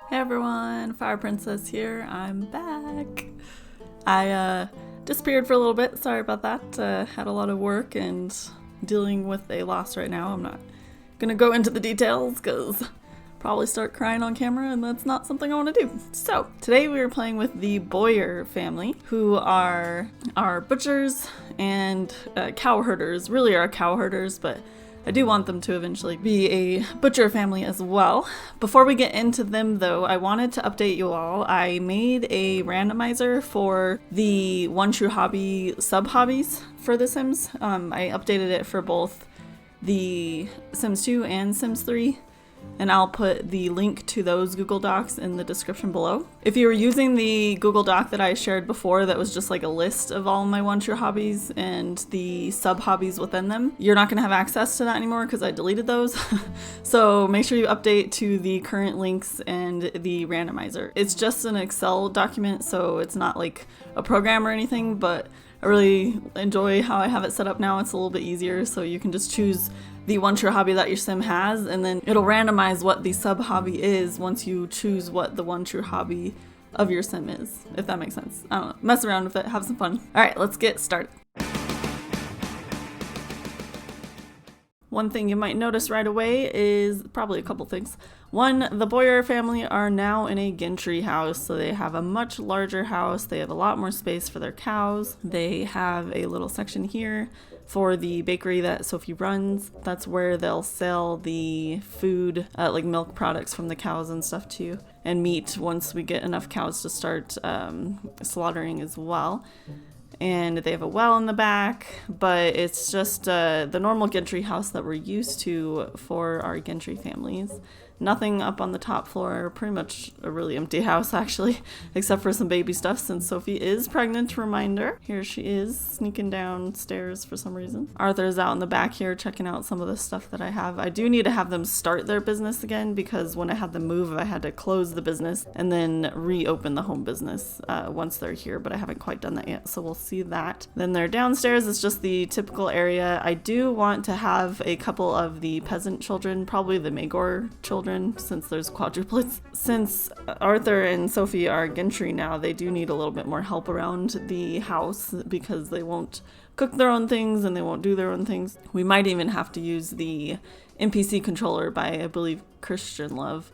Hey everyone, Fire Princess here. I'm back. I disappeared for a little bit. Sorry about that. Had a lot of work and dealing with a loss right now. I'm not gonna go into the details because probably start crying on camera and that's not something I want to do. So today we are playing with the Bowyar family, who are our butchers and cow herders. Really are cow herders, but I do want them to eventually be a butcher family as well. Before we get into them though, I wanted to update you all. I made a randomizer for the One True Hobby sub-hobbies for The Sims. I updated it for both the Sims 2 and Sims 3. And I'll put the link to those Google Docs in the description below. If you were using the Google Doc that I shared before that was just like a list of all my One True Hobbies and the sub-hobbies within them, you're not going to have access to that anymore because I deleted those. So make sure you update to the current links and the randomizer. It's just an Excel document, so it's not like a program or anything, but I really enjoy how I have it set up now. It's a little bit easier, so you can just choose the One True Hobby that your sim has, and then it'll randomize what the sub-hobby is once you choose what the One True Hobby of your sim is, if that makes sense. I don't know. Mess around with it. Have some fun. All right, let's get started. One thing you might notice right away is probably a couple things. One, the Bowyar family are now in a Gentry house, so they have a much larger house. They have a lot more space for their cows. They have a little section here for the bakery that Sophie runs. That's where they'll sell the food, like milk products from the cows and stuff too, and meat once we get enough cows to start slaughtering as well. And they have a well in the back, but it's just the normal Gentry house that we're used to for our Gentry families. Nothing up on the top floor, pretty much a really empty house actually, except for some baby stuff since Sophie is pregnant, reminder. Here she is, sneaking downstairs for some reason. Arthur's out in the back here checking out some of the stuff that I have. I do need to have them start their business again because when I had them move, I had to close the business and then reopen the home business once they're here, but I haven't quite done that yet, so we'll see that. Then they're downstairs, it's just the typical area. I do want to have a couple of the peasant children, probably the Magor children, since there's quadruplets. Since Arthur and Sophie are Gentry now, they do need a little bit more help around the house because they won't cook their own things and they won't do their own things. We might even have to use the NPC controller by, I believe, Christian Love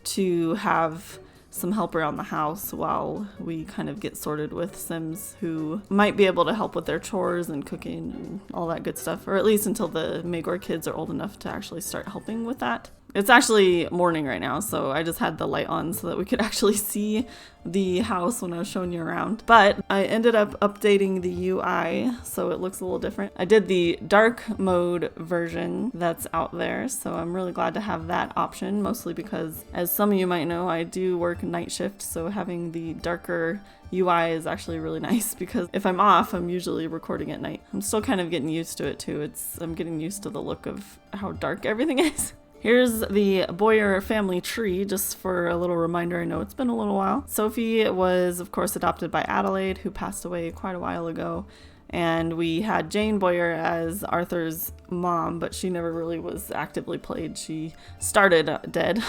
to have some help around the house while we kind of get sorted with Sims who might be able to help with their chores and cooking and all that good stuff, or at least until the Magor kids are old enough to actually start helping with that. It's actually morning right now, so I just had the light on so that we could actually see the house when I was showing you around. But I ended up updating the UI so it looks a little different. I did the dark mode version that's out there, so I'm really glad to have that option, mostly because, as some of you might know, I do work night shift, so having the darker UI is actually really nice because if I'm off, I'm usually recording at night. I'm still kind of getting used to it too. I'm getting used to the look of how dark everything is. Here's the Bowyar family tree, just for a little reminder. I know it's been a little while. Sophie was, of course, adopted by Adelaide, who passed away quite a while ago. And we had Jane Bowyar as Arthur's mom, but she never really was actively played. She started dead.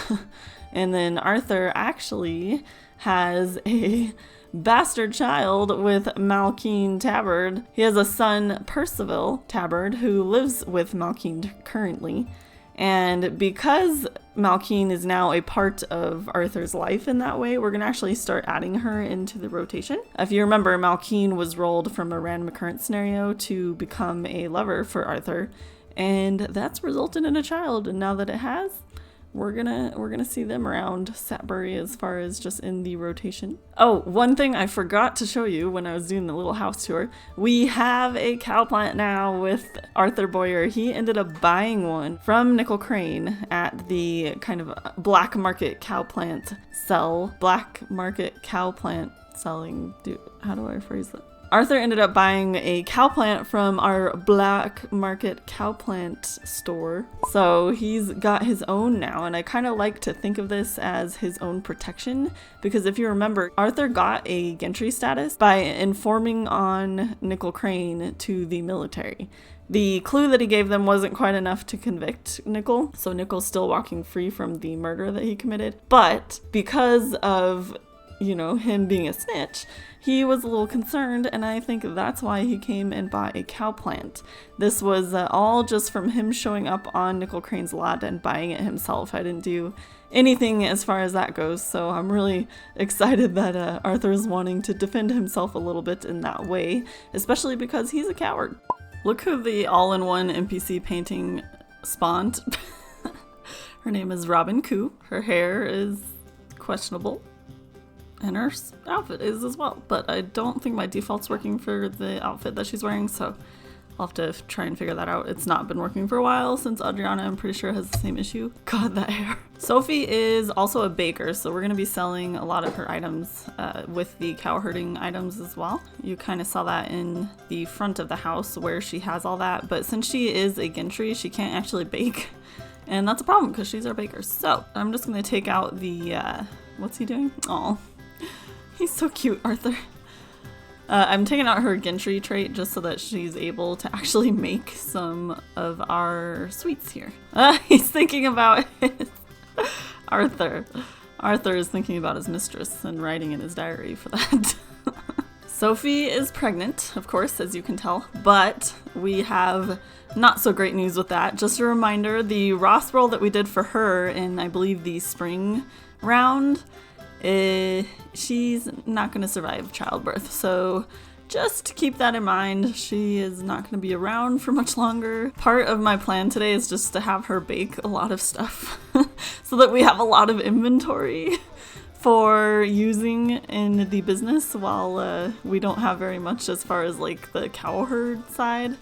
And then Arthur actually has a bastard child with Malkeen Tabard. He has a son, Percival Tabard, who lives with Malkeen currently. And because Malkeen is now a part of Arthur's life in that way, we're going to actually start adding her into the rotation. If you remember, Malkeen was rolled from a random occurrence scenario to become a lover for Arthur, and that's resulted in a child. And now that it has, we're gonna see them around Satbury as far as just in the rotation. Oh, one thing I forgot to show you when I was doing the little house tour, we have a cow plant now with Arthur Bowyar. He ended up buying one from Nickel Crane at the kind of black market cow plant selling. How do I phrase that? Arthur ended up buying a cow plant from our black market cow plant store. So he's got his own now, and I kind of like to think of this as his own protection, because if you remember, Arthur got a Gentry status by informing on Nickel Crane to the military. The clue that he gave them wasn't quite enough to convict Nickel, so Nickel's still walking free from the murder that he committed. But because of, him being a snitch, he was a little concerned, and I think that's why he came and bought a cow plant. This was all just from him showing up on Nickel Crane's lot and buying it himself. I didn't do anything as far as that goes, so I'm really excited that Arthur's wanting to defend himself a little bit in that way, especially because he's a coward. Look who the all-in-one NPC painting spawned. Her name is Robin Koo. Her hair is questionable. And her outfit is as well. But I don't think my default's working for the outfit that she's wearing, so I'll have to try and figure that out. It's not been working for a while since Adriana, I'm pretty sure, has the same issue. God, that hair. Sophie is also a baker, so we're going to be selling a lot of her items with the cow herding items as well. You kind of saw that in the front of the house where she has all that, but since she is a Gentry, she can't actually bake. And that's a problem because she's our baker. So I'm just going to take out the, what's he doing? Oh, he's so cute, Arthur. I'm taking out her Gentry trait just so that she's able to actually make some of our sweets here. He's thinking about his Arthur. Arthur is thinking about his mistress and writing in his diary for that. Sophie is pregnant, of course, as you can tell, but we have not so great news with that. Just a reminder, the Ross roll that we did for her in, I believe, the spring round, she's not going to survive childbirth, so just keep that in mind. She is not going to be around for much longer. Part of my plan today is just to have her bake a lot of stuff so that we have a lot of inventory for using in the business while we don't have very much as far as like the cow herd side,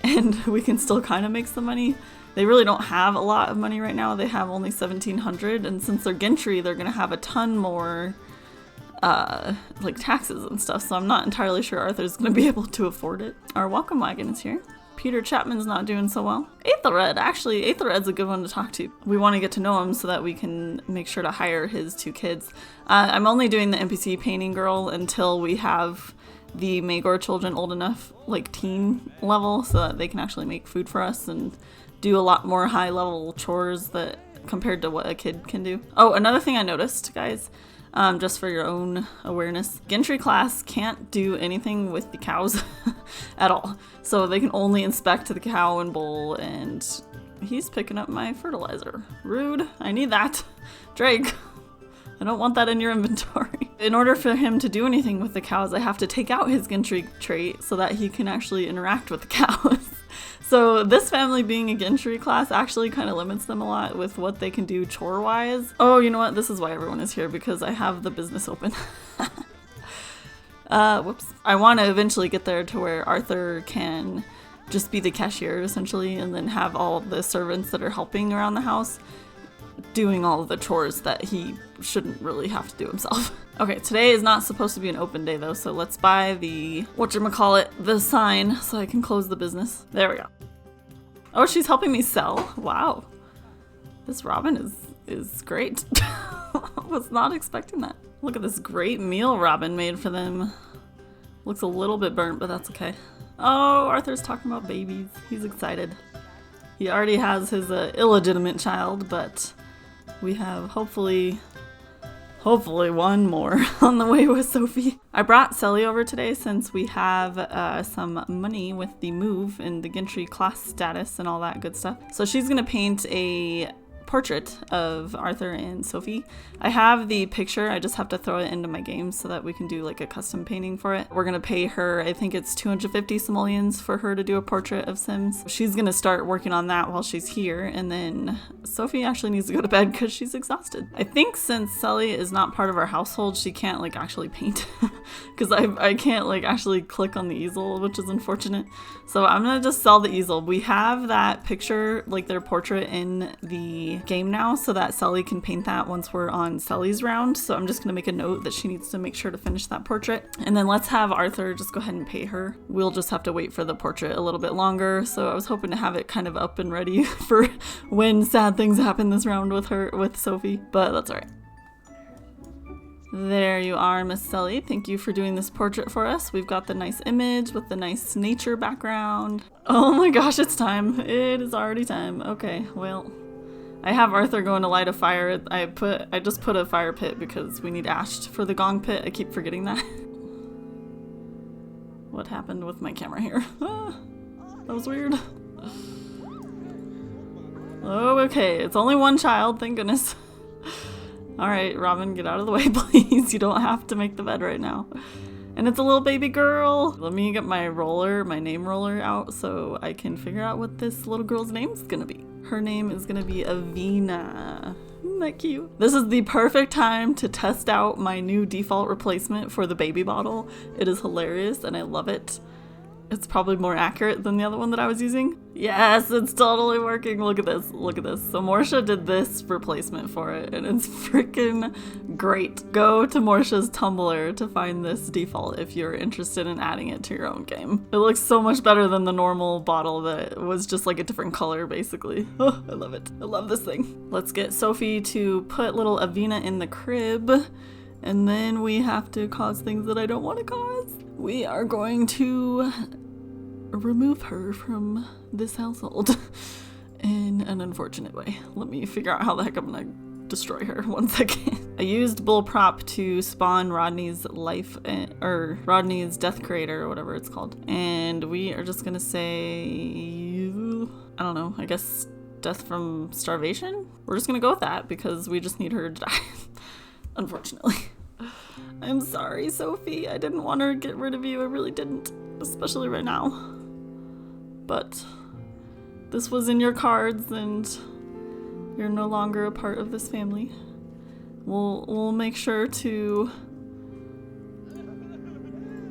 and we can still kind of make some money. They really don't have a lot of money right now. They have only 1,700, and since they're Gentry, they're going to have a ton more like taxes and stuff, so I'm not entirely sure Arthur's going to be able to afford it. Our welcome wagon is here. Peter Chapman's not doing so well. Aethelred, actually, Aethelred's a good one to talk to. We want to get to know him so that we can make sure to hire his 2 kids. I'm only doing the NPC painting girl until we have the Magor children old enough, like teen level, so that they can actually make food for us and do a lot more high level chores that compared to what a kid can do. Oh, another thing I noticed, guys, just for your own awareness, Gentry class can't do anything with the cows at all. So they can only inspect the cow and bull, and he's picking up my fertilizer. Rude. I need that. Drake, I don't want that in your inventory. In order for him to do anything with the cows, I have to take out his Gentry trait so that he can actually interact with the cows. So this family being a Gentry class actually kind of limits them a lot with what they can do chore-wise. Oh, you know what? This is why everyone is here, because I have the business open. Whoops. I want to eventually get there to where Arthur can just be the cashier, essentially, and then have all of the servants that are helping around the house doing all of the chores that he shouldn't really have to do himself. Okay, today is not supposed to be an open day though, so let's buy the, the sign so I can close the business. There we go. Oh, she's helping me sell? Wow. This Robin is great. Was not expecting that. Look at this great meal Robin made for them. Looks a little bit burnt, but that's okay. Oh, Arthur's talking about babies. He's excited. He already has his illegitimate child, but we have hopefully one more on the way with Sophie. I brought Sally over today since we have some money with the move and the Gentry class status and all that good stuff. So she's gonna paint a portrait of Arthur and Sophie. I have the picture, I just have to throw it into my game so that we can do like a custom painting for it. We're gonna pay her, I think it's 250 simoleons for her to do a portrait of Sims. She's gonna start working on that while she's here, and then Sophie actually needs to go to bed because she's exhausted. I think since Sully is not part of our household, she can't like actually paint because I can't like actually click on the easel, which is unfortunate. So I'm gonna just sell the easel. We have that picture, like their portrait, in the game now so that Sully can paint that once we're on Sully's round. So I'm just gonna make a note that she needs to make sure to finish that portrait, and then let's have Arthur just go ahead and pay her. We'll just have to wait for the portrait a little bit longer, so I was hoping to have it kind of up and ready for when sad things happen this round with Sophie, but that's all right. There you are, Miss Sully. Thank you for doing this portrait for us. We've got the nice image with the nice nature background. Oh my gosh, it's time. It is already time. Okay, well, I have Arthur going to light a fire. I just put a fire pit because we need ash for the gong pit. I keep forgetting that. What happened with my camera here? That was weird. Oh, okay. It's only one child, thank goodness. Alright, Robin, get out of the way, please. You don't have to make the bed right now. And it's a little baby girl. Let me get my name roller out so I can figure out what this little girl's name is gonna be. Her name is gonna be Avina. Isn't that cute? This is the perfect time to test out my new default replacement for the baby bottle. It is hilarious and I love it. It's probably more accurate than the other one that I was using. Yes, it's totally working. Look at this. Look at this. So Morsha did this replacement for it, and it's freaking great. Go to Morsha's Tumblr to find this default if you're interested in adding it to your own game. It looks so much better than the normal bottle that was just like a different color, basically. Oh, I love it. I love this thing. Let's get Sophie to put little Avina in the crib, and then we have to cause things that I don't want to cause. We are going to remove her from this household in an unfortunate way. Let me figure out how the heck I'm gonna destroy her. 1 second. I used bull prop to spawn Rodney's Rodney's death creator or whatever it's called. And we are just gonna say, I don't know, I guess death from starvation? We're just gonna go with that because we just need her to die. Unfortunately. I'm sorry, Sophie. I didn't want to get rid of you. I really didn't, especially right now. But this was in your cards and you're no longer a part of this family. We'll make sure to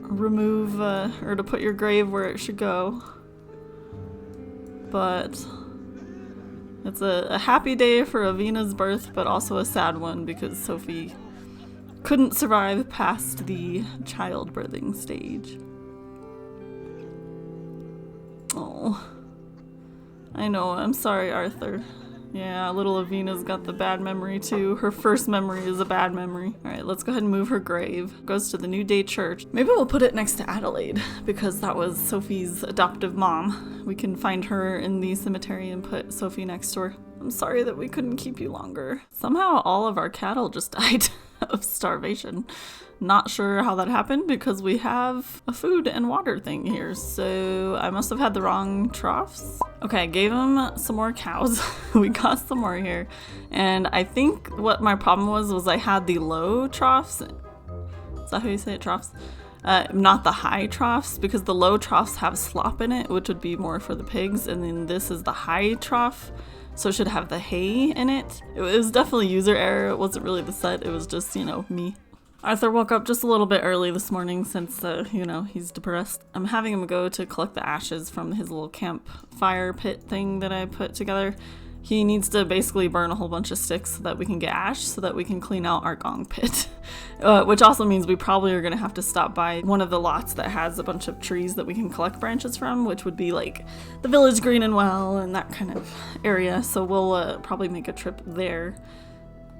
remove or to put your grave where it should go. But it's a happy day for Avina's birth, but also a sad one because Sophie couldn't survive past the childbirthing stage. Oh, I know, I'm sorry, Arthur. Yeah, little Avina's got the bad memory too. Her first memory is a bad memory. Alright, let's go ahead and move her grave. Goes to the New Day Church. Maybe we'll put it next to Adelaide, because that was Sophie's adoptive mom. We can find her in the cemetery and put Sophie next to her. I'm sorry that we couldn't keep you longer. Somehow all of our cattle just died of starvation. Not sure how that happened because we have a food and water thing here, so I must have had the wrong troughs. Okay, I gave him some more cows. We got some more here, and I think what my problem was I had the low troughs. Is that how you say it, troughs? Not the high troughs, because the low troughs have slop in it, which would be more for the pigs, and then this is the high trough, so it should have the hay in it. It was definitely user error. It wasn't really the set, it was just, you know, me. Arthur woke up just a little bit early this morning since, you know, he's depressed. I'm having him go to collect the ashes from his little campfire pit thing that I put together. He needs to basically burn a whole bunch of sticks so that we can get ash so that we can clean out our gong pit. Which also means we probably are going to have to stop by one of the lots that has a bunch of trees that we can collect branches from, which would be like the village green and well and that kind of area. So we'll probably make a trip there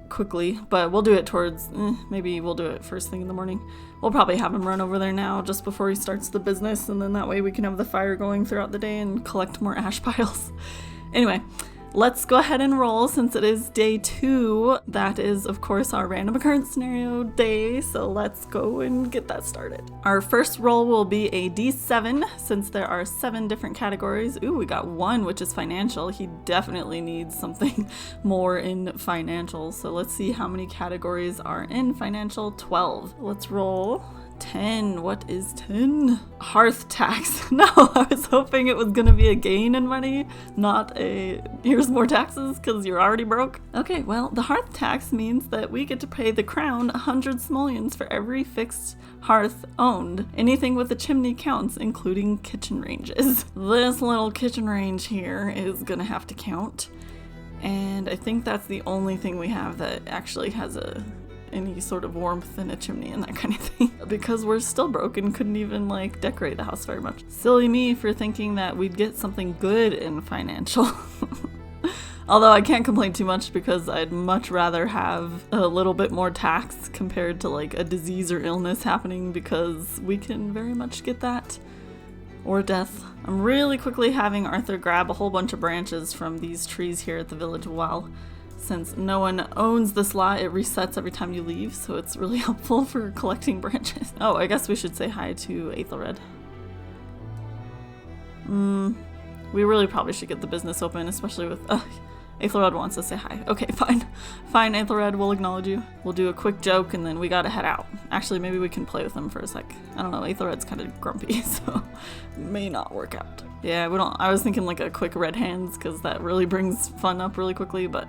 quickly, but we'll do it towards, maybe we'll do it first thing in the morning. We'll probably have him run over there now just before he starts the business, and then that way we can have the fire going throughout the day and collect more ash piles. Anyway, let's go ahead and roll since it is day 2. That is, of course, our random occurrence scenario day, so let's go and get that started. Our first roll will be a D7 since there are 7 different categories. Ooh, we got 1, which is financial. He definitely needs something more in financial, so let's see how many categories are in financial. 12. Let's roll. 10. What is 10? Hearth Tax. No, I was hoping it was gonna be a gain in money, not a here's more taxes because you're already broke. Okay, well, the Hearth Tax means that we get to pay the crown 100 simoleons for every fixed hearth owned. Anything with a chimney counts, including kitchen ranges. This little kitchen range here is gonna have to count, and I think that's the only thing we have that actually has any sort of warmth in a chimney and that kind of thing. Because we're still broken, couldn't even like decorate the house very much. Silly me for thinking that we'd get something good in financial. Although I can't complain too much because I'd much rather have a little bit more tax compared to like a disease or illness happening, because we can very much get that. Or death. I'm really quickly having Arthur grab a whole bunch of branches from these trees here at the village well. Since no one owns this lot, it resets every time you leave, so it's really helpful for collecting branches. Oh, I guess we should say hi to Aethelred. We really probably should get the business open, especially with... Aethelred wants to say hi. Okay, fine. Fine, Aethelred, we'll acknowledge you. We'll do a quick joke and then we gotta head out. Actually, maybe we can play with him for a sec. I don't know, Aethelred's kind of grumpy, so may not work out. Yeah, we don't... I was thinking like a quick red hands, because that really brings fun up really quickly, but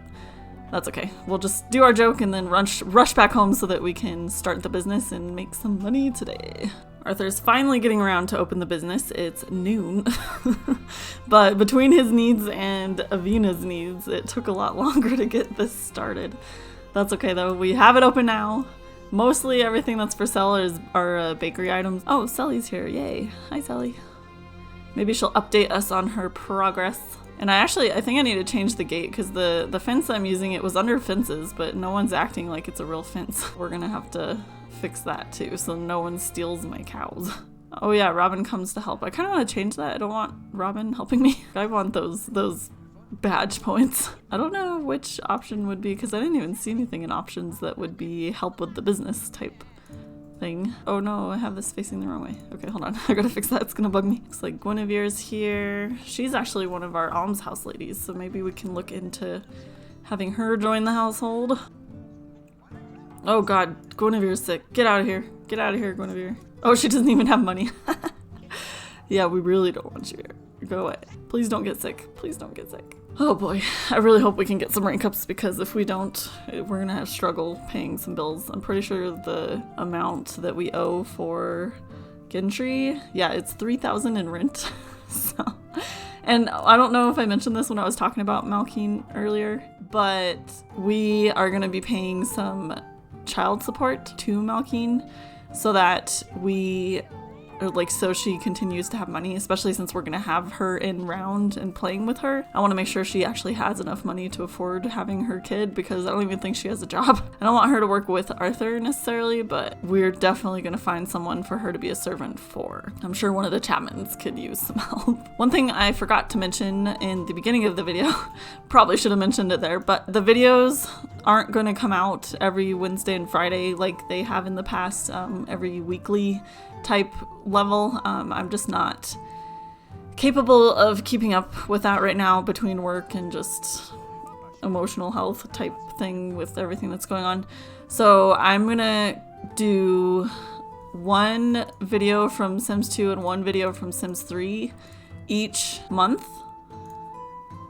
that's okay. We'll just do our joke and then rush back home so that we can start the business and make some money today. Arthur's finally getting around to open the business. It's noon. But between his needs and Avina's needs, it took a lot longer to get this started. That's okay though. We have it open now. Mostly everything that's for sale are bakery items. Oh, Sally's here. Yay. Hi, Sally. Maybe she'll update us on her progress. And I think I need to change the gate, because the fence I'm using, it was under fences, but no one's acting like it's a real fence. We're gonna have to fix that too, so no one steals my cows. Oh yeah, Robin comes to help. I kind of want to change that. I don't want Robin helping me. I want those badge points. I don't know which option would be, because I didn't even see anything in options that would be help with the business type thing. Oh no, I have this facing the wrong way. Okay, hold on. I gotta fix that. It's gonna bug me. Looks like Guinevere's here. She's actually one of our almshouse ladies, so maybe we can look into having her join the household. Oh god, Guinevere's sick. Get out of here. Get out of here, Guinevere. Oh, she doesn't even have money. Yeah, we really don't want you here. Go away. Please don't get sick. Please don't get sick. Oh boy, I really hope we can get some rank ups, because if we don't, we're gonna have struggle paying some bills. I'm pretty sure the amount that we owe for Gentry, yeah, it's 3,000 in rent. So, and I don't know if I mentioned this when I was talking about Malkeen earlier, but we are gonna be paying some child support to Malkeen so that so she continues to have money, especially since we're gonna have her in round and playing with her. I want to make sure she actually has enough money to afford having her kid, because I don't even think she has a job. I don't want her to work with Arthur necessarily, but we're definitely gonna find someone for her to be a servant for. I'm sure one of the Chapmans could use some help. One thing I forgot to mention in the beginning of the video, probably should have mentioned it there, but the videos aren't going to come out every Wednesday and Friday like they have in the past, every weekly type level. I'm just not capable of keeping up with that right now, between work and just emotional health type thing with everything that's going on. So I'm gonna do one video from Sims 2 and one video from Sims 3 each month.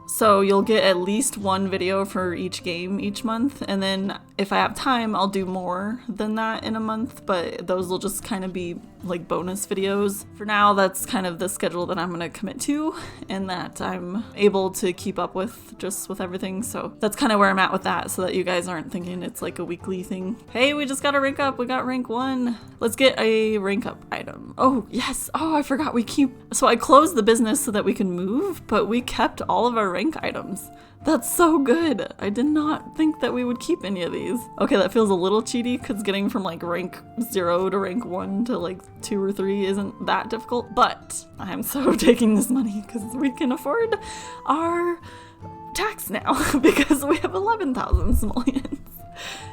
So you'll get at least one video for each game each month, and then if I have time, I'll do more than that in a month, but those will just kind of be like bonus videos. For now, that's kind of the schedule that I'm going to commit to, and that I'm able to keep up with just with everything. So that's kind of where I'm at with that, so that you guys aren't thinking it's like a weekly thing. Hey, we just got a rank up. We got rank 1. Let's get a rank up item. Oh, yes. Oh, I forgot. So I closed the business so that we can move, but we kept all of our rank items. That's so good. I did not think that we would keep any of these. Okay, that feels a little cheaty, because getting from like rank 0 to rank 1 to like 2 or 3 isn't that difficult, but I'm so taking this money because we can afford our tax now because we have 11,000 simoleons.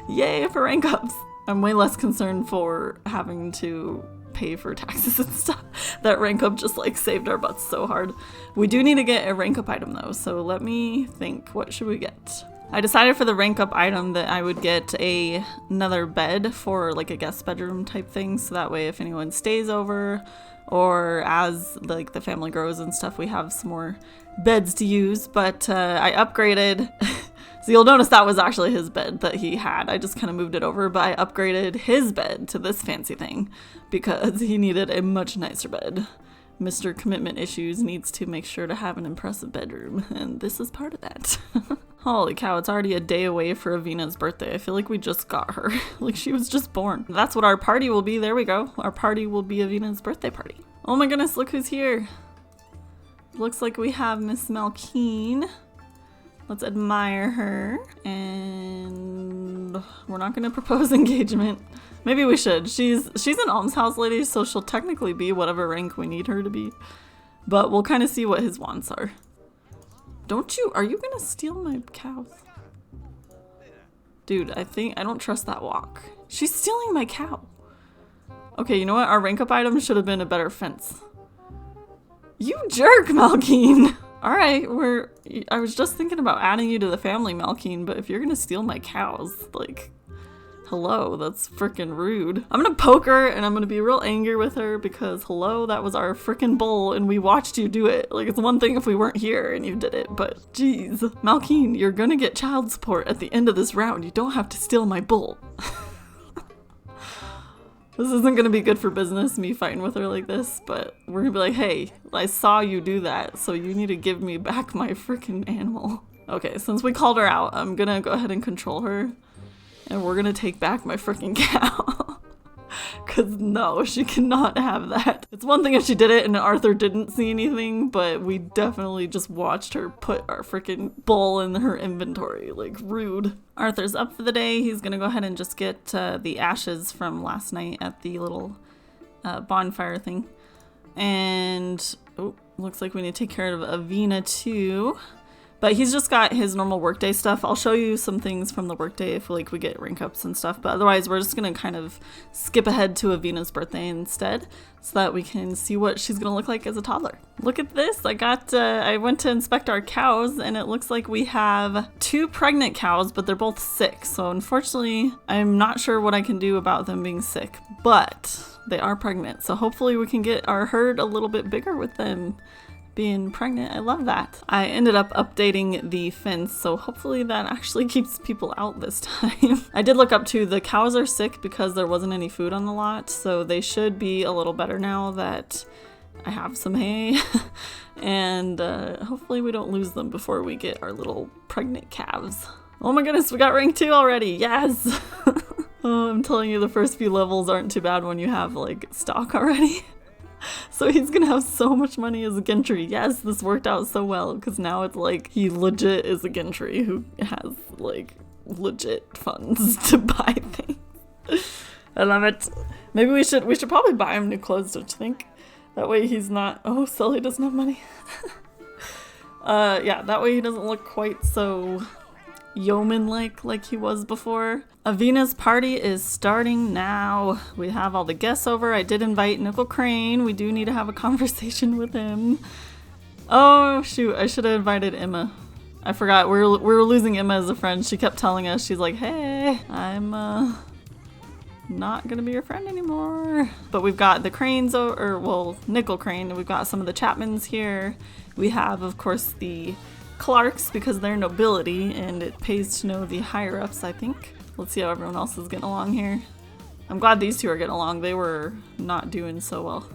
Yay for rank ups. I'm way less concerned for having to pay for taxes and stuff. That rank up just like saved our butts so hard. We do need to get a rank up item though, so let me think. What should we get? I decided for the rank up item that I would get another bed for like a guest bedroom type thing, so that way if anyone stays over or as like the family grows and stuff, we have some more beds to use. But I upgraded so you'll notice that was actually his bed that he had. I just kind of moved it over, but I upgraded his bed to this fancy thing because he needed a much nicer bed. Mr. Commitment Issues needs to make sure to have an impressive bedroom, and this is part of that. Holy cow, it's already a day away for Avina's birthday. I feel like we just got her. Like she was just born. That's what our party will be. There we go. Our party will be Avina's birthday party. Oh my goodness, look who's here. Looks like we have Miss Malkeen. Let's admire her. And we're not going to propose engagement. Maybe we should. She's an almshouse lady, so she'll technically be whatever rank we need her to be. But we'll kind of see what his wants are. Are you going to steal my cows? Dude, I don't trust that walk. She's stealing my cow. Okay, you know what? Our rank up item should have been a better fence. You jerk, Malkeen! Alright, I was just thinking about adding you to the family, Malkeen, but if you're gonna steal my cows, like, hello, that's freaking rude. I'm gonna poke her and I'm gonna be real angry with her because, hello, that was our freaking bull and we watched you do it. Like, it's one thing if we weren't here and you did it, but geez. Malkeen, you're gonna get child support at the end of this round. You don't have to steal my bull. This isn't gonna be good for business, me fighting with her like this, but we're gonna be like, hey, I saw you do that, so you need to give me back my freaking animal. Okay, since we called her out, I'm gonna go ahead and control her, and we're gonna take back my freaking cow. Cause no, she cannot have that. It's one thing if she did it and Arthur didn't see anything, but we definitely just watched her put our freaking bull in her inventory. Like, rude. Arthur's up for the day. He's gonna go ahead and just get the ashes from last night at the little bonfire thing. And, oh, looks like we need to take care of Avina too. But he's just got his normal workday stuff. I'll show you some things from the workday if we get rank ups and stuff. But otherwise, we're just going to kind of skip ahead to Avina's birthday instead so that we can see what she's going to look like as a toddler. Look at this. I went to inspect our cows and it looks like we have 2 pregnant cows, but they're both sick. So unfortunately, I'm not sure what I can do about them being sick, but they are pregnant. So hopefully we can get our herd a little bit bigger with them being pregnant. I love that. I ended up updating the fence, so hopefully that actually keeps people out this time. I did look up too, the cows are sick because there wasn't any food on the lot, so they should be a little better now that I have some hay. And hopefully we don't lose them before we get our little pregnant calves. Oh my goodness, we got rank 2 already. Yes! Oh, I'm telling you, the first few levels aren't too bad when you have like stock already. So he's gonna have so much money as a Gentry. Yes, this worked out so well because now it's like he legit is a Gentry who has like legit funds to buy things. I love it. Maybe we should probably buy him new clothes, don't you think? That way he's not, oh, Sully doesn't have money. Yeah, that way he doesn't look quite so yeoman-like he was before. Avina's party is starting now. We have all the guests over. I did invite Nickel Crane. We do need to have a conversation with him. Oh shoot, I should have invited Emma. I forgot, we were losing Emma as a friend. She kept telling us, she's like, hey, I'm not gonna be your friend anymore. But we've got the Cranes, Nickel Crane, and we've got some of the Chapmans here. We have, of course, the Clarks because they're nobility and it pays to know the higher ups, I think. Let's see how everyone else is getting along here. I'm glad these two are getting along. They were not doing so well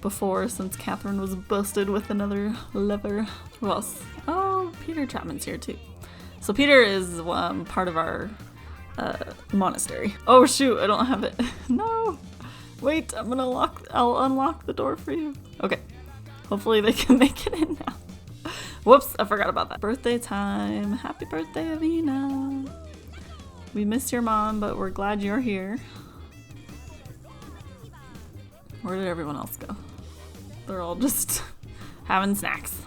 before since Catherine was busted with another lover. Who else? Oh, Peter Chapman's here too. So Peter is part of our monastery. Oh shoot, I don't have it. No. Wait, I'll unlock the door for you. Okay. Hopefully they can make it in now. Whoops, I forgot about that. Birthday time. Happy birthday, Avina. We missed your mom, but we're glad you're here. Where did everyone else go? They're all just having snacks.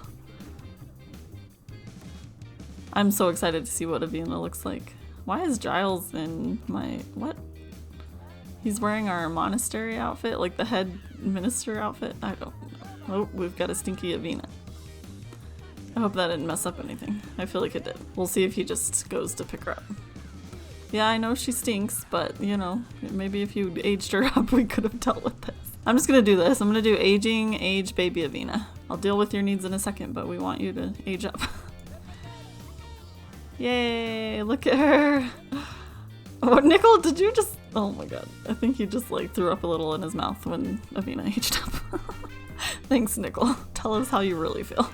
I'm so excited to see what Avina looks like. Why is Giles in my... what? He's wearing our monastery outfit, like the head minister outfit? I don't know. Oh, we've got a stinky Avina. I hope that didn't mess up anything. I feel like it did. We'll see if he just goes to pick her up. Yeah, I know she stinks, but, you know, maybe if you aged her up, we could have dealt with this. I'm just gonna do this. I'm gonna do age baby Avina. I'll deal with your needs in a second, but we want you to age up. Yay, look at her. Oh, Nickel, did you just... oh my god. I think he just, like, threw up a little in his mouth when Avina aged up. Thanks, Nickel. Tell us how you really feel.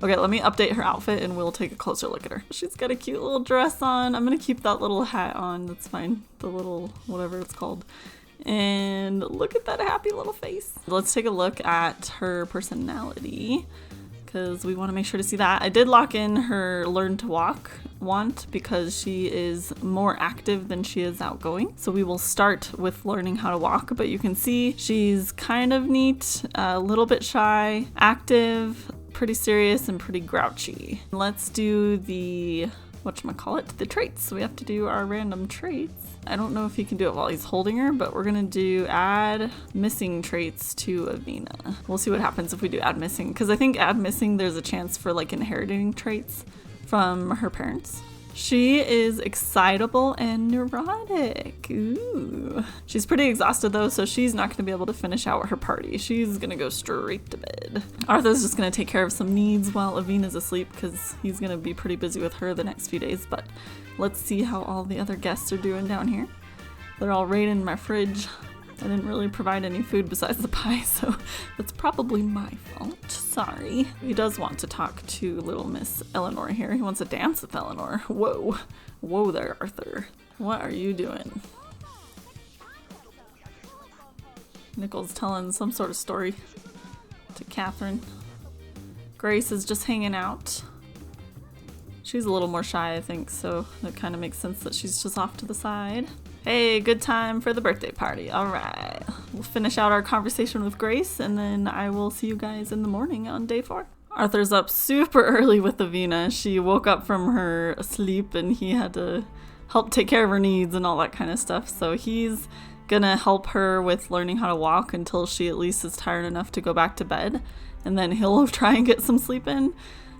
Okay, let me update her outfit and we'll take a closer look at her. She's got a cute little dress on. I'm gonna keep that little hat on. That's fine. The little, whatever it's called. And look at that happy little face. Let's take a look at her personality. because we want to make sure to see that. I did lock in her learn to walk want because she is more active than she is outgoing. So we will start with learning how to walk, but you can see she's kind of neat, a little bit shy, active, pretty serious, and pretty grouchy. Let's do the the traits. So we have to do our random traits. I don't know if he can do it while he's holding her, but we're gonna do add missing traits to Avina. We'll see what happens if we do add missing, because I think add missing there's a chance for like inheriting traits from her parents. She is excitable and neurotic. Ooh. She's pretty exhausted though, so she's not gonna be able to finish out her party. She's gonna go straight to bed. Arthur's just gonna take care of some needs while Avina's asleep because he's gonna be pretty busy with her the next few days, but let's see how all the other guests are doing down here. They're all right in my fridge. I didn't really provide any food besides the pie, so that's probably my fault. Sorry. He does want to talk to little Miss Eleanor here. He wants to dance with Eleanor. Whoa. Whoa there, Arthur. What are you doing? Nichols telling some sort of story to Catherine. Grace is just hanging out. She's a little more shy, I think, so it kind of makes sense that she's just off to the side. Hey, good time for the birthday party. All right. We'll finish out our conversation with Grace, and then I will see you guys in the morning on day 4. Arthur's up super early with Avina. She woke up from her sleep, and he had to help take care of her needs and all that kind of stuff. So he's gonna help her with learning how to walk until she at least is tired enough to go back to bed, and then he'll try and get some sleep in.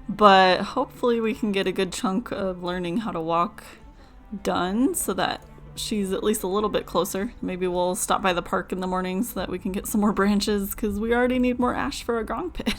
But hopefully we can get a good chunk of learning how to walk done so that she's at least a little bit closer. Maybe we'll stop by the park in the morning so that we can get some more branches, because we already need more ash for a gong pit.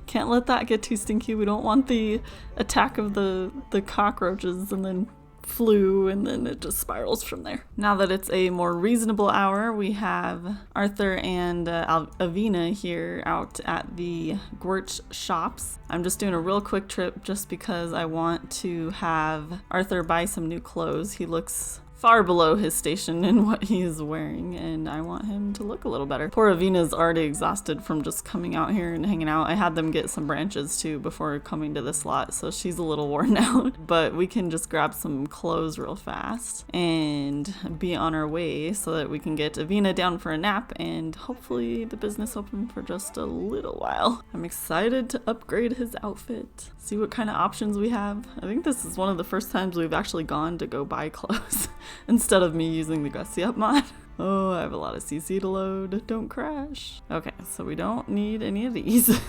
Can't let that get too stinky. We don't want the attack of the cockroaches and then flu, and then it just spirals from there. Now that it's a more reasonable hour, we have Arthur and Avina here out at the Gwurch shops. I'm just doing a real quick trip just because I want to have Arthur buy some new clothes. He looks far below his station in what he is wearing, and I want him to look a little better. Poor Avina's already exhausted from just coming out here and hanging out. I had them get some branches too before coming to this lot, so she's a little worn out, but we can just grab some clothes real fast and be on our way so that we can get Avina down for a nap and hopefully the business open for just a little while. I'm excited to upgrade his outfit, see what kind of options we have. I think this is one of the first times we've actually gone to go buy clothes instead of me using the Gussy Up mod. Oh, I have a lot of CC to load. Don't crash. Okay, so we don't need any of these.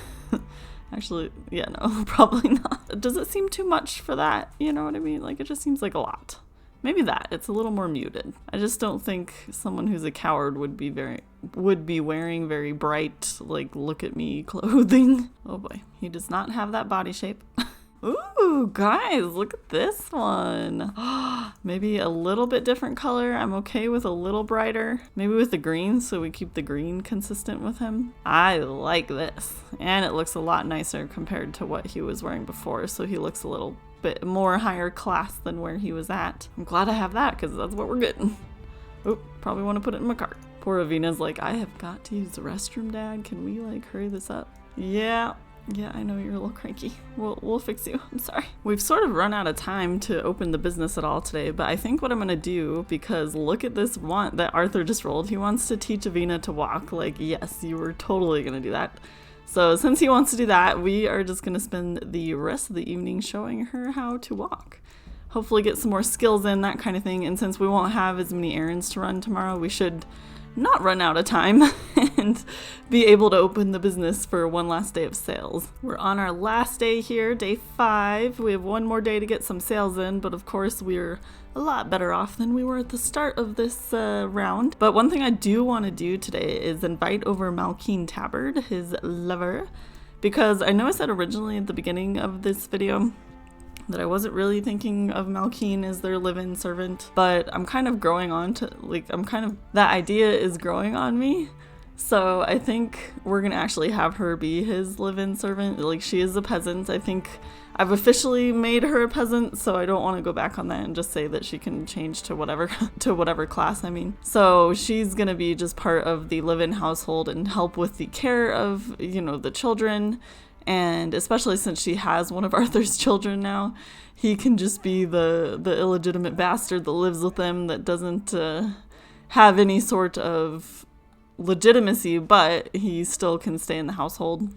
Actually, yeah, no, probably not. Does it seem too much for that? You know what I mean? Like, it just seems like a lot. Maybe that. It's a little more muted. I just don't think someone who's a coward would be wearing very bright, like, look at me clothing. Oh boy, he does not have that body shape. Ooh, guys, look at this one. Maybe a little bit different color. I'm okay with a little brighter. Maybe with the green, so we keep the green consistent with him. I like this. And it looks a lot nicer compared to what he was wearing before, so he looks a little bit more higher class than where he was at. I'm glad I have that, because that's what we're getting. Oh, probably want to put it in my cart. Poor Avina's like, I have got to use the restroom, Dad. Can we, like, hurry this up? Yeah, I know you're a little cranky. We'll fix you. I'm sorry. We've sort of run out of time to open the business at all today, but I think what I'm gonna do, because look at this want that Arthur just rolled. He wants to teach Avina to walk. Like, yes, you were totally gonna do that. So since he wants to do that, we are just gonna spend the rest of the evening showing her how to walk. Hopefully get some more skills in, that kind of thing. And since we won't have as many errands to run tomorrow, we should not run out of time and be able to open the business for one last day of sales. We're on our last day here, day 5. We have one more day to get some sales in, but of course we're a lot better off than we were at the start of this round. But one thing I do want to do today is invite over Malkeen Tabard, his lover, because I know I said originally at the beginning of this video that I wasn't really thinking of Malkeen as their live-in servant, but I'm kind of growing on to, like, that idea is growing on me. So I think we're gonna actually have her be his live-in servant. Like, she is a peasant. I think I've officially made her a peasant, so I don't want to go back on that and just say that she can change to whatever class, I mean. So she's gonna be just part of the live-in household and help with the care of, you know, the children, And especially since she has one of Arthur's children now, he can just be the illegitimate bastard that lives with them that doesn't have any sort of legitimacy, but he still can stay in the household.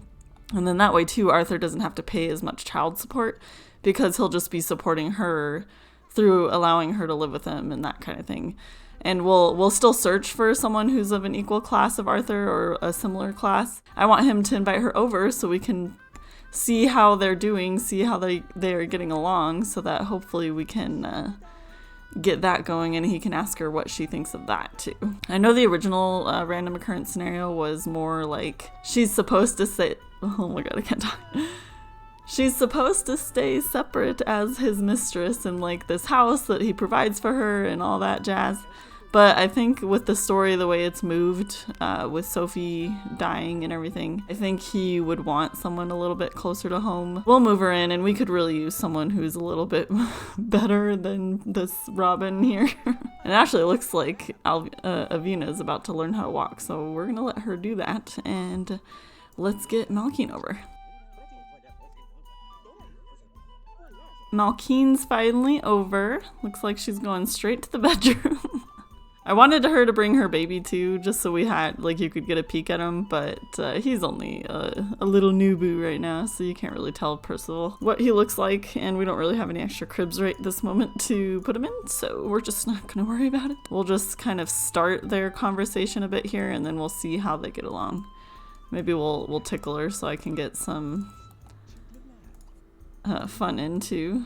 And then that way too, Arthur doesn't have to pay as much child support because he'll just be supporting her through allowing her to live with him and that kind of thing. And we'll still search for someone who's of an equal class of Arthur or a similar class. I want him to invite her over so we can see how they're doing, see how they're getting along, so that hopefully we can get that going and he can ask her what she thinks of that too. I know the original random occurrence scenario was more like she's supposed to say, oh my god, I can't talk. She's supposed to stay separate as his mistress in like this house that he provides for her and all that jazz. But I think with the story, the way it's moved, with Sophie dying and everything, I think he would want someone a little bit closer to home. We'll move her in, and we could really use someone who's a little bit better than this Robin here. And it actually looks like Avina is about to learn how to walk, so we're going to let her do that, and let's get Malkeen over. Malkeen's finally over. Looks like she's going straight to the bedroom. I wanted her to bring her baby too, just so we had, like, you could get a peek at him, but he's only a little Nooboo right now, so you can't really tell Percival what he looks like, and we don't really have any extra cribs right this moment to put him in, so we're just not gonna worry about it. We'll just kind of start their conversation a bit here, and then we'll see how they get along. Maybe we'll tickle her so I can get some fun into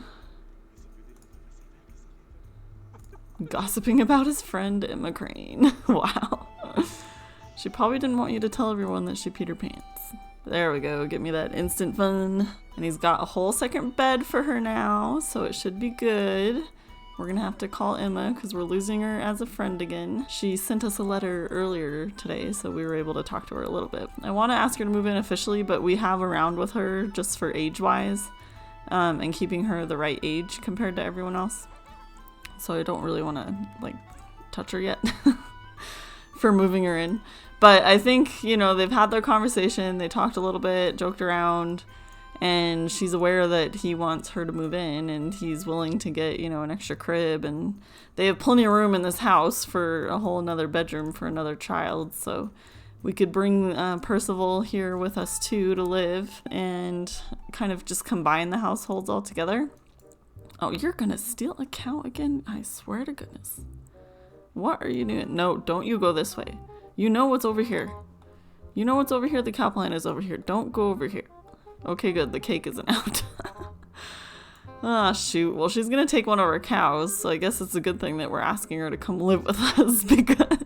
gossiping about his friend Emma Crane. Wow. She probably didn't want you to tell everyone that she peed her pants. There we go, get me that instant fun. And he's got a whole second bed for her now, so it should be good. We're gonna have to call Emma because we're losing her as a friend again. She sent us a letter earlier today, so we were able to talk to her a little bit. I want to ask her to move in officially, but we have around with her just for age-wise, and keeping her the right age compared to everyone else. So I don't really want to, like, touch her yet for moving her in. But I think, you know, they've had their conversation, they talked a little bit, joked around, and she's aware that he wants her to move in, and he's willing to get, you know, an extra crib, and they have plenty of room in this house for a whole another bedroom for another child, so we could bring Percival here with us too to live and kind of just combine the households all together. Oh, you're gonna steal a cow again? I swear to goodness. What are you doing? No, don't you go this way. You know what's over here. You know what's over here? The cow plant is over here. Don't go over here. Okay, good. The cake isn't out. Ah, shoot. Well, she's gonna take one of our cows, so I guess it's a good thing that we're asking her to come live with us because...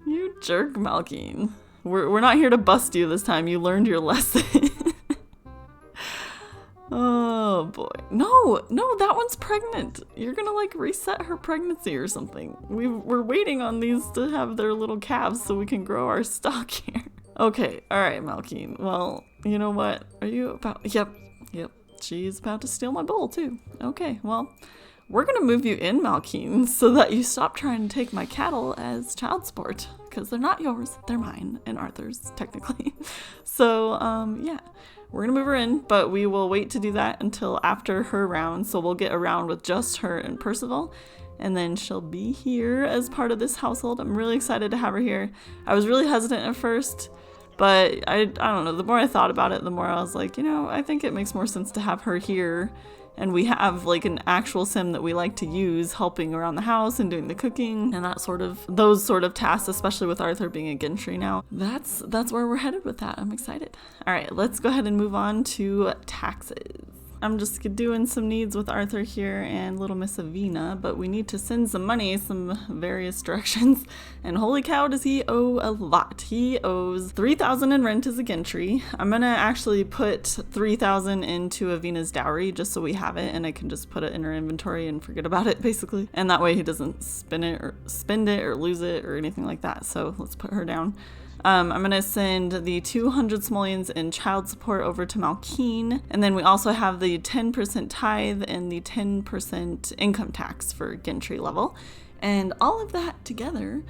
You jerk, Malkeen. We're not here to bust you this time. You learned your lesson. Oh boy. No, that one's pregnant. You're gonna like reset her pregnancy or something. We're waiting on these to have their little calves so we can grow our stock here. Okay, alright, Malkeen. Well, you know what? Are you about... Yep. She's about to steal my bowl too. Okay, well, we're gonna move you in, Malkeen, so that you stop trying to take my cattle as child support. Because they're not yours, they're mine, and Arthur's, technically. So, yeah. We're gonna move her in, but we will wait to do that until after her round, so we'll get a round with just her and Percival, and then she'll be here as part of this household. I'm really excited to have her here. I was really hesitant at first, but I don't know, the more I thought about it, the more I was like, you know, I think it makes more sense to have her here, and we have like an actual sim that we like to use helping around the house and doing the cooking and those sort of tasks, especially with Arthur being a Gentry now. That's where we're headed with that. I'm excited. All right, let's go ahead and move on to taxes. I'm just doing some needs with Arthur here and little Miss Avina, but we need to send some money some various directions. And holy cow, does he owe a lot. He owes 3,000 in rent as a Gentry. I'm gonna actually put 3,000 into Avina's dowry just so we have it and I can just put it in her inventory and forget about it basically. And that way he doesn't spend it or lose it or anything like that. So let's put her down. I'm going to send the 200 simoleons in child support over to Malkeen. And then we also have the 10% tithe and the 10% income tax for Gentry level. And all of that together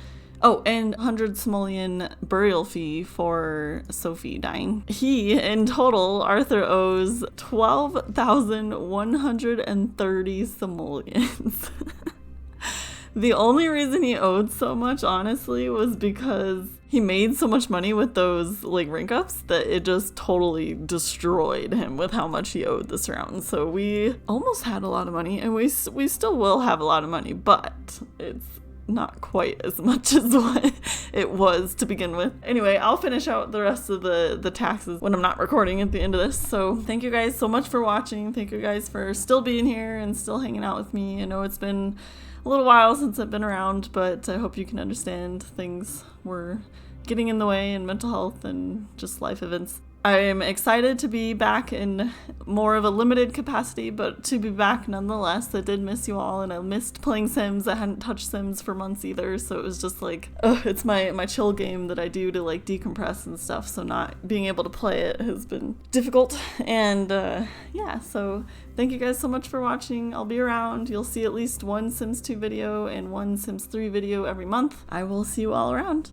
Oh, and 100 simoleon burial fee for Sophie dying. He, in total, Arthur owes 12,130 simoleons. The only reason he owed so much, honestly, was because he made so much money with those like rank ups that it just totally destroyed him with how much he owed this round. So we almost had a lot of money, and we still will have a lot of money, but it's not quite as much as what it was to begin with. Anyway, I'll finish out the rest of the taxes when I'm not recording at the end of this. So thank you guys so much for watching. Thank you guys for still being here and still hanging out with me. I know it's been a little while since I've been around, but I hope you can understand things were getting in the way, and mental health and just life events. I am excited to be back in more of a limited capacity, but to be back nonetheless. I did miss you all, and I missed playing Sims. I hadn't touched Sims for months either, so it was just like, it's my chill game that I do to like decompress and stuff, so not being able to play it has been difficult. And yeah, so thank you guys so much for watching. I'll be around. You'll see at least one Sims 2 video and one Sims 3 video every month. I will see you all around.